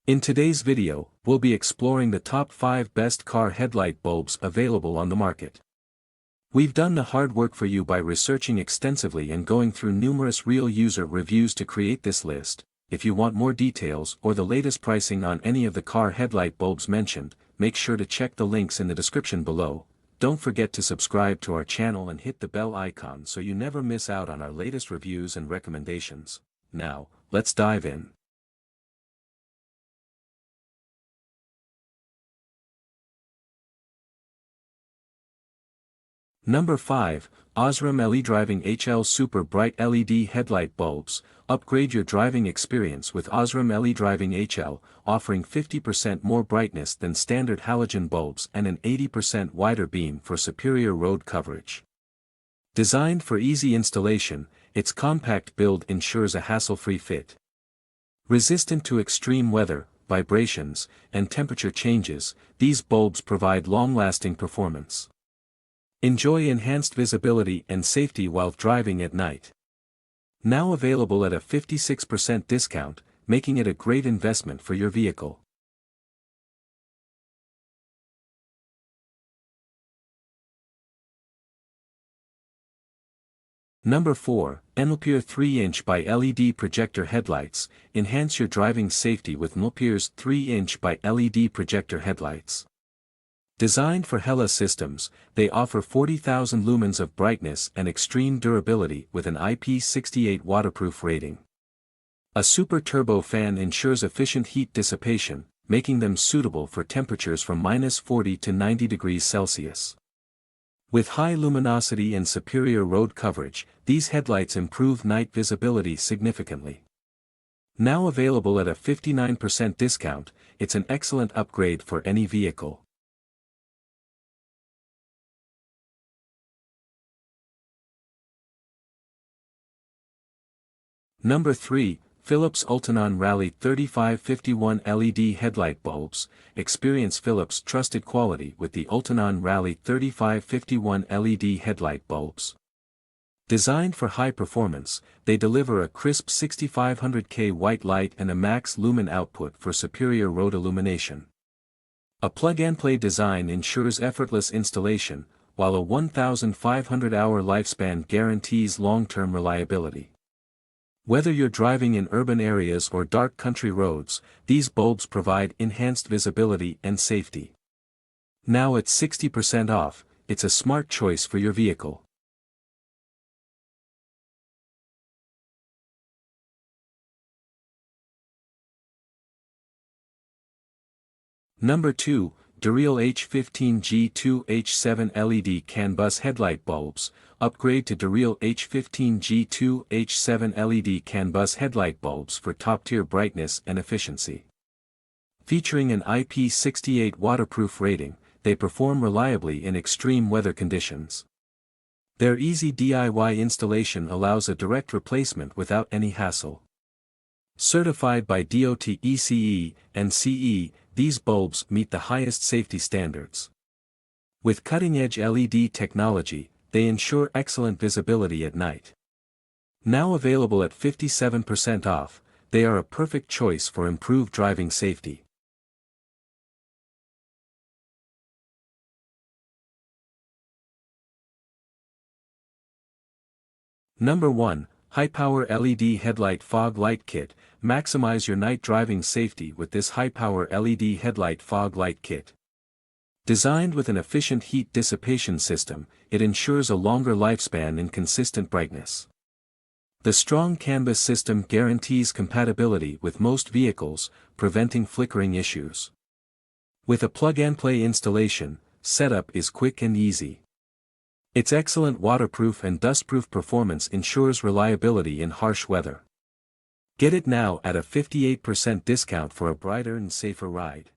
In today's video, we'll be exploring the top 5 best car headlight bulbs available on the market. We've done the hard work for you by researching extensively and going through numerous real user reviews to create this list. If you want more details or the latest pricing on any of the car headlight bulbs mentioned, make sure to check the links in the description below. Don't forget to subscribe to our channel and hit the bell icon so you never miss out on our latest reviews and recommendations. Now, let's dive in. Number 5, OSRAM LEDriving HL Super Bright LED Headlight Bulbs. Upgrade your driving experience with OSRAM LEDriving HL, offering 50% more brightness than standard halogen bulbs and an 80% wider beam for superior road coverage. Designed for easy installation, its compact build ensures a hassle-free fit. Resistant to extreme weather, vibrations, and temperature changes, these bulbs provide long-lasting performance. Enjoy enhanced visibility and safety while driving at night. Now available at a 56% discount, making it a great investment for your vehicle. Number 4, NLpear 3-inch by LED Projector Headlights. Enhance your driving safety with NLpear's 3-inch by LED Projector Headlights. Designed for HELA systems, they offer 40,000 lumens of brightness and extreme durability with an IP68 waterproof rating. A super turbo fan ensures efficient heat dissipation, making them suitable for temperatures from -40 to 90 degrees Celsius. With high luminosity and superior road coverage, these headlights improve night visibility significantly. Now available at a 59% discount, it's an excellent upgrade for any vehicle. Number 3, Philips Ultinon Rally 3551 LED Headlight Bulbs. Experience Philips' trusted quality with the Ultinon Rally 3551 LED Headlight Bulbs. Designed for high performance, they deliver a crisp 6500K white light and a max lumen output for superior road illumination. A plug-and-play design ensures effortless installation, while a 1,500-hour lifespan guarantees long-term reliability. Whether you're driving in urban areas or dark country roads, these bulbs provide enhanced visibility and safety. Now at 60% off, it's a smart choice for your vehicle. Number 2, Direal H15G2H7 LED Canbus Headlight Bulbs. Upgrade to Direal H15G2H7 LED Canbus Headlight Bulbs for top-tier brightness and efficiency. Featuring an IP68 waterproof rating, they perform reliably in extreme weather conditions. Their easy DIY installation allows a direct replacement without any hassle. Certified by DOT ECE and CE, these bulbs meet the highest safety standards. With cutting-edge LED technology, they ensure excellent visibility at night. Now available at 57% off, they are a perfect choice for improved driving safety. Number 1, High-Power LED Headlight Fog Light Kit. Maximize your night driving safety with this high-power LED headlight fog light kit. Designed with an efficient heat dissipation system, it ensures a longer lifespan and consistent brightness. The strong Canbus system guarantees compatibility with most vehicles, preventing flickering issues. With a plug-and-play installation, setup is quick and easy. Its excellent waterproof and dustproof performance ensures reliability in harsh weather. Get it now at a 58% discount for a brighter and safer ride.